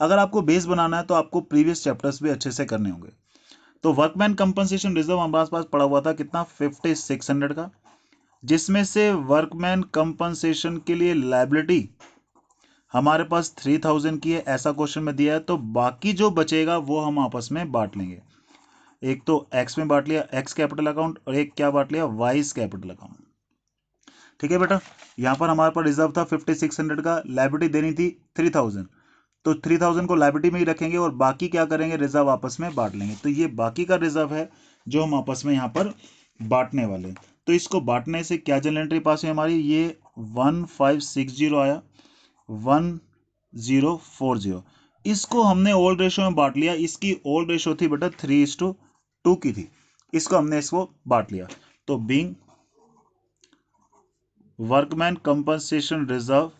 अगर आपको बेस बनाना है तो आपको प्रीवियस चैप्टर्स भी अच्छे से करने होंगे। तो वर्कमैन कंपनसेशन रिजर्व हमारे पास पड़ा हुआ था कितना, 5600 का, जिसमें से वर्कमैन कंपनसेशन के लिए लायबिलिटी हमारे पास 3000 की है, ऐसा क्वेश्चन में दिया है। तो बाकी जो बचेगा वो हम आपस में बांट लेंगे। एक तो एक्स में बांट लिया, एक्स कैपिटल अकाउंट, और एक क्या बांट लिया, वाइज कैपिटल अकाउंट। ठीक है बेटा, यहां पर हमारे पास रिजर्व था 5600 का, लायबिलिटी देनी थी 3000, तो 3000 को लायबिलिटी में ही रखेंगे और बाकी क्या करेंगे, रिजर्व आपस में बांट लेंगे। तो ये बाकी का रिजर्व है जो हम आपस में यहाँ पर बांटने वाले हैं। तो इसको बांटने से क्या जनरल एंट्री पास हुई हमारी, ये 1560 आया, 1040। इसको हमने ओल्ड रेशो में बांट लिया, इसकी ओल्ड रेशो थी बेटा 3:2 की थी, इसको हमने इसको बांट लिया। तो being workman compensation reserve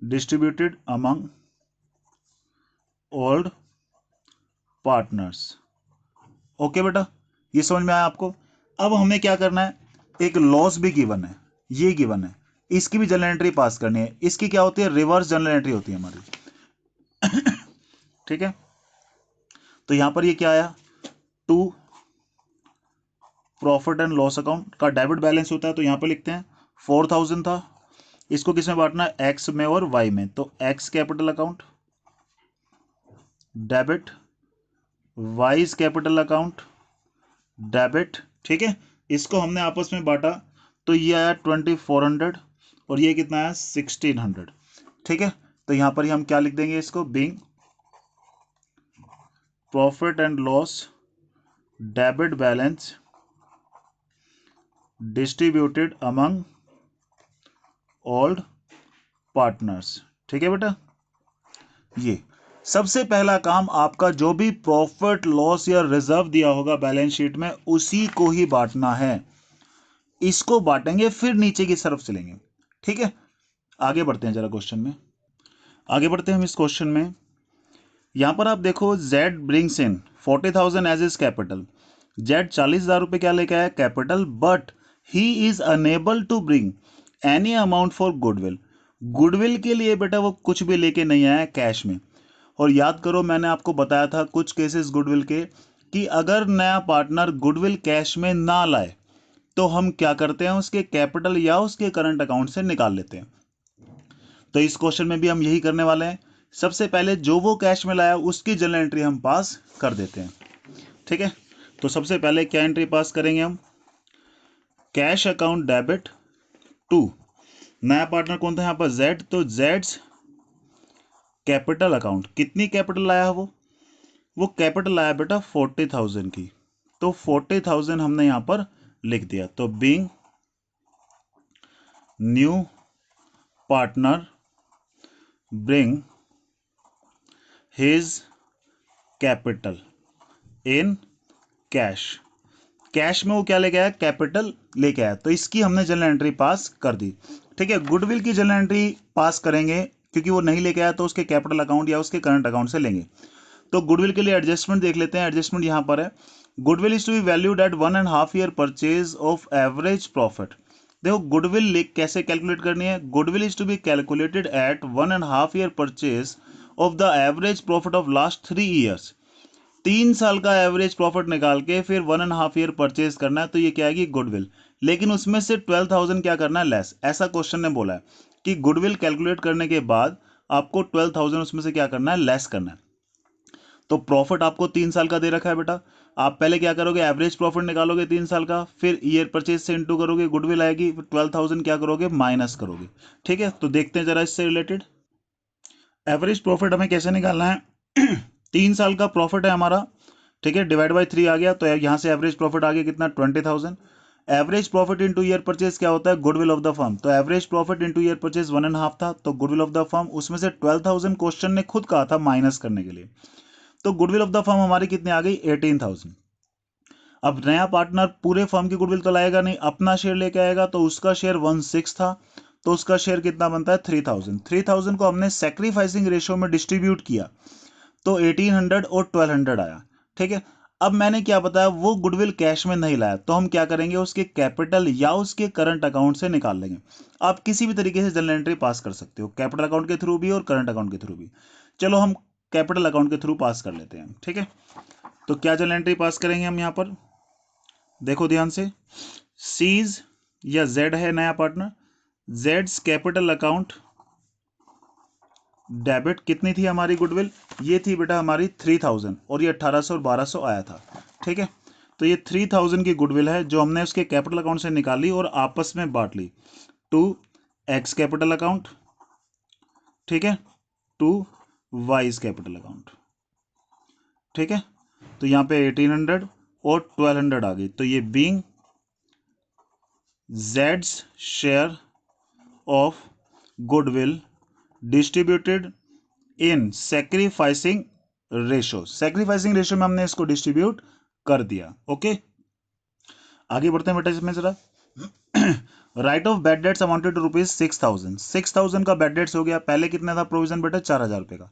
distributed among old partners। Okay बेटा, ये समझ में आया आपको। अब हमें क्या करना है, एक लॉस भी गिवन है, ये गिवन है, इसकी भी जर्नल एंट्री पास करनी है। इसकी क्या होती है, रिवर्स जर्नल एंट्री होती है हमारी। ठीक है, तो यहां पर ये क्या आया, to profit and loss account का डेबिट बैलेंस होता है, तो यहां पर लिखते हैं 4000 था, इसको किसमें बांटना है, एक्स में और वाई में। तो x capital account debit, wise capital account debit. ठीक है, इसको हमने आपस में बांटा, तो ये आया 2400 और ये कितना आया 1600। ठीक है, तो यहां पर ही हम क्या लिख देंगे इसको, being profit and loss debit balance distributed among old partners. ठीक है बेटा, ये सबसे पहला काम आपका, जो भी प्रॉफिट लॉस या रिजर्व दिया होगा बैलेंस शीट में उसी को ही बांटना है। इसको बांटेंगे फिर नीचे की तरफ चलेंगे। ठीक है, आगे बढ़ते हैं जरा क्वेश्चन में, आगे बढ़ते हैं हम इस क्वेश्चन में। यहां पर आप देखो, Z brings in 40,000 as his capital. Z 40,000 रुपए क्या लेके आया, capital, but he is unable to bring any amount for goodwill. Goodwill के लिए बेटा वो कुछ भी लेके नहीं आया कैश में। और याद करो, मैंने आपको बताया था कुछ केसेस गुडविल के, कि अगर नया पार्टनर गुडविल कैश में ना लाए तो हम क्या करते हैं, उसके कैपिटल या उसके करंट अकाउंट से निकाल लेते हैं। तो इस क्वेश्चन में भी हम यही करने वाले हैं। सबसे पहले जो वो कैश में लाया उसकी जर्नल एंट्री हम पास कर देते हैं। ठीक है, तो सबसे पहले क्या एंट्री पास करेंगे हम, कैश अकाउंट डेबिट टू, नया पार्टनर कौन था यहाँ पर, Z, तो Z's कैपिटल अकाउंट, कितनी कैपिटल लाया वो कैपिटल लाया बेटा 40,000 की, तो 40,000 हमने यहां पर लिख दिया। तो being new partner bring his capital in cash, cash में वो क्या लेके आया, कैपिटल लेके आया, तो इसकी हमने जर्नल एंट्री पास कर दी। ठीक है, गुडविल की जर्नल एंट्री पास करेंगे क्योंकि वो नहीं लेके आया, तो उसके कैपिटल अकाउंट या उसके करंट अकाउंट से लेंगे। तो गुडविल के लिए एडजस्टमेंट देख लेते हैं। एडजस्टमेंट यहां पर है, goodwill is to be valued at 1.5 year purchase of average profit. देखो गुडविल कैसे कैलकुलेट करनी है, goodwill is to be calculated at 1.5 year purchase of the average profit of last 3 years. 3 साल का एवरेज प्रॉफिट निकाल के फिर 1.5 ईयर परचेज करना है, तो ये क्या आएगी, गुडविल। लेकिन उसमें से 12,000 क्या करना है, लेस। ऐसा क्वेश्चन ने बोला है कि गुडविल कैलकुलेट करने के बाद आपको 12,000 उसमें से क्या करना है, लेस करना है। तो प्रॉफिट आपको 3 साल का दे रखा है बेटा, आप पहले क्या करोगे, एवरेज प्रॉफिट निकालोगे 3 साल का, फिर ईयर परचेज से इंटू करोगे, गुडविल आएगी, फिर 12,000 क्या करोगे, माइनस करोगे। ठीक है, तो देखते हैं जरा इससे रिलेटेड एवरेज प्रॉफिट हमें कैसे निकालना है। 3 साल का प्रॉफिट है हमारा, ठीक है, डिवाइड बाई 3 आ गया, तो यहां से एवरेज प्रॉफिट आ गया कितना, 20,000। Average profit into year purchase क्या होता है, गुडविल ऑफ द फर्म, तो average profit into year purchase 1.5 था, तो गुडविल ऑफ द फर्म उसमें से 12,000 क्वेश्चन ने खुद कहा था माइनस करने के लिए, तो गुडविल ऑफ द फर्म हमारी कितनी आ गई, 18,000। अब नया पार्टनर पूरे फर्म की गुडविल तो लाएगा नहीं, अपना शेयर लेके आएगा, तो उसका शेयर 1/6 था, तो उसका शेयर कितना बनता है, 3,000। 3,000 को हमने सेक्रीफाइसिंग रेशियो में डिस्ट्रीब्यूट किया, तो 1800 और 1200 आया। ठीक है, अब मैंने क्या बताया, वो गुडविल कैश में नहीं लाया, तो हम क्या करेंगे, उसके कैपिटल या उसके करंट अकाउंट से निकाल लेंगे। आप किसी भी तरीके से जर्नल एंट्री पास कर सकते हो, कैपिटल अकाउंट के थ्रू भी और करंट अकाउंट के थ्रू भी। चलो हम कैपिटल अकाउंट के थ्रू पास कर लेते हैं। ठीक है, तो क्या जर्नल एंट्री पास करेंगे हम यहां पर, देखो ध्यान से, सीज या जेड है नया partner, Jades capital account debit, कितनी थी हमारी गुडविल, ये थी बेटा हमारी 3,000, और ये 1,800 और 1,200 आया था। ठीक है, तो ये 3,000 की गुडविल है जो हमने उसके कैपिटल अकाउंट से निकाली और आपस में बांट ली, टू एक्स कैपिटल अकाउंट, ठीक है, टू वाइज कैपिटल अकाउंट। ठीक है, तो यहां पे 1800 और 1200 आ गई, तो ये being Z's share of goodwill distributed in sacrificing ratio, sacrificing ratio में हमने इसको डिस्ट्रीब्यूट कर दिया। ओके, आगे बढ़ते हैं बेटा इसमें जरा। Write off bad debts amounted to rupees 6,000, 6,000 का बैड डेट्स हो गया। पहले कितना था प्रोविजन बेटा, 4,000 रुपए का,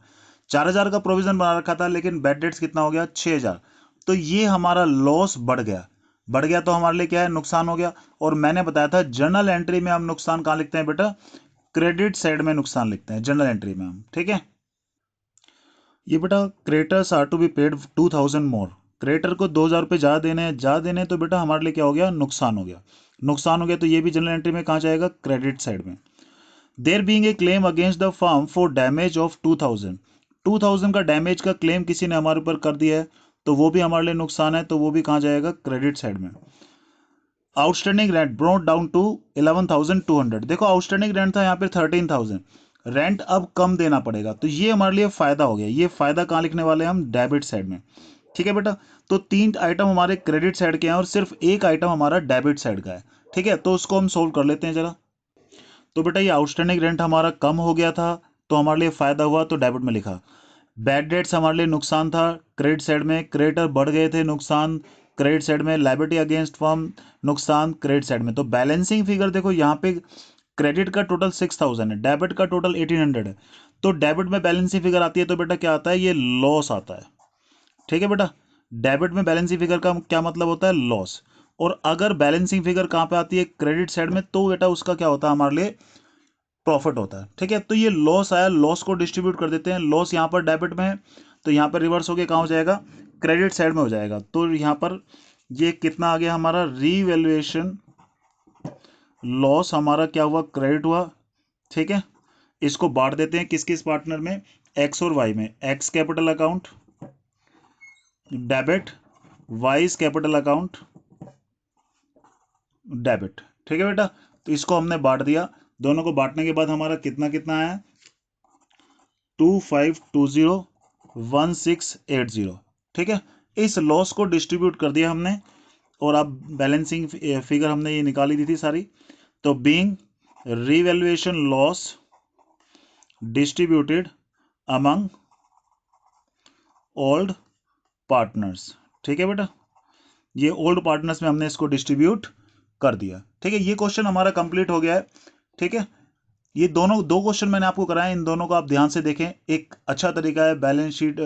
4,000 का प्रोविजन बना रखा था, लेकिन बैड डेट्स कितना हो गया, 6,000। तो ये हमारा लॉस बढ़ गया, बढ़ गया तो हमारे लिए क्या है, नुकसान हो गया। और मैंने बताया था जर्नल एंट्री में हम नुकसान कहां लिखते हैं बेटा, क्रेडिट साइड में नुकसान लिखते हैं जर्नल एंट्री में हम। ठीक है, ये बेटा creditors are to be paid 2,000 more, creditor को 2,000 रुपये ज्यादा देने, तो बेटा हमारे लिए क्या हो गया, नुकसान हो गया। नुकसान हो गया तो ये भी जनरल एंट्री में कहाँ जाएगा, क्रेडिट साइड में। There being a claim against the firm for damage of 2,000, 2,000 का डैमेज का क्लेम किसी ने हमारे ऊपर कर दिया है, तो वो भी हमारे लिए नुकसान है, तो वो भी कहाँ जाएगा, क्रेडिट साइड में। Outstanding rent brought down to 11,200, देखो आउटस्टैंडिंग रेंट था यहाँ पे 13,000, रेंट अब कम देना पड़ेगा, तो ये हमारे लिए फायदा हो गया। ये फायदा कहाँ लिखने वाले हैं हम, डेबिट साइड में। ठीक है बेटा, तो 3 आइटम हमारे क्रेडिट साइड के हैं और सिर्फ एक आइटम हमारा डेबिट साइड का है। ठीक है, तो उसको हम सोल्व कर लेते हैं जरा। तो बेटा ये आउटस्टैंडिंग रेंट हमारा कम हो गया था तो हमारे लिए फायदा हुआ, तो डेबिट में लिखा। बैड डेट्स हमारे लिए नुकसान था, क्रेडिट साइड में क्रेडिटर बढ़ गए थे, नुकसान क्रेडिट साइड में, लायबिलिटी अगेंस्ट फर्म नुकसान क्रेडिट साइड में। तो बैलेंसिंग फिगर देखो यहाँ पे क्रेडिट का टोटल 6000 है, डेबिट का टोटल 1800 है, तो डेबिट में बैलेंसिंग फिगर आती है तो बेटा क्या आता है, ये लॉस आता है। ठीक है बेटा, डेबिट में बैलेंसिंग फिगर का क्या मतलब होता है, लॉस। और अगर बैलेंसिंग फिगर कहाँ पे आती है, क्रेडिट साइड में, तो बेटा उसका क्या होता है, हमारे लिए प्रॉफिट होता है। ठीक है, तो ये लॉस आया, लॉस को डिस्ट्रीब्यूट कर देते हैं। लॉस यहाँ पर डेबिट में है तो यहाँ पर रिवर्स होके कहाँ हो जाएगा, क्रेडिट साइड में हो जाएगा। तो यहाँ पर ये कितना आ गया हमारा, रीवैल्यूएशन लॉस हमारा क्या हुआ, क्रेडिट हुआ। ठीक है, इसको बांट देते हैं किस किस पार्टनर में, एक्स और वाई में। X capital account debit, Y capital account debit. ठीक है बेटा, तो इसको हमने बांट दिया। दोनों को बांटने के बाद हमारा कितना कितना आया, 25201680। ठीक है, इस लॉस को डिस्ट्रीब्यूट कर दिया हमने, और अब बैलेंसिंग फिगर हमने ये निकाली दी थी सारी। तो being revaluation loss distributed among old partners. ठीक है बेटा, ये ओल्ड पार्टनर्स में हमने इसको डिस्ट्रीब्यूट कर दिया। ठीक है, ये क्वेश्चन हमारा कंप्लीट हो गया है। ठीक है, ये दोनों दो क्वेश्चन मैंने आपको कराए, इन दोनों को आप ध्यान से देखें। एक अच्छा तरीका है बैलेंस शीट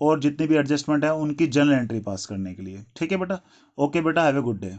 और जितनी भी एडजस्टमेंट है उनकी जनरल एंट्री पास करने के लिए। ठीक है बेटा, ओके बेटा, हैव ए गुड डे।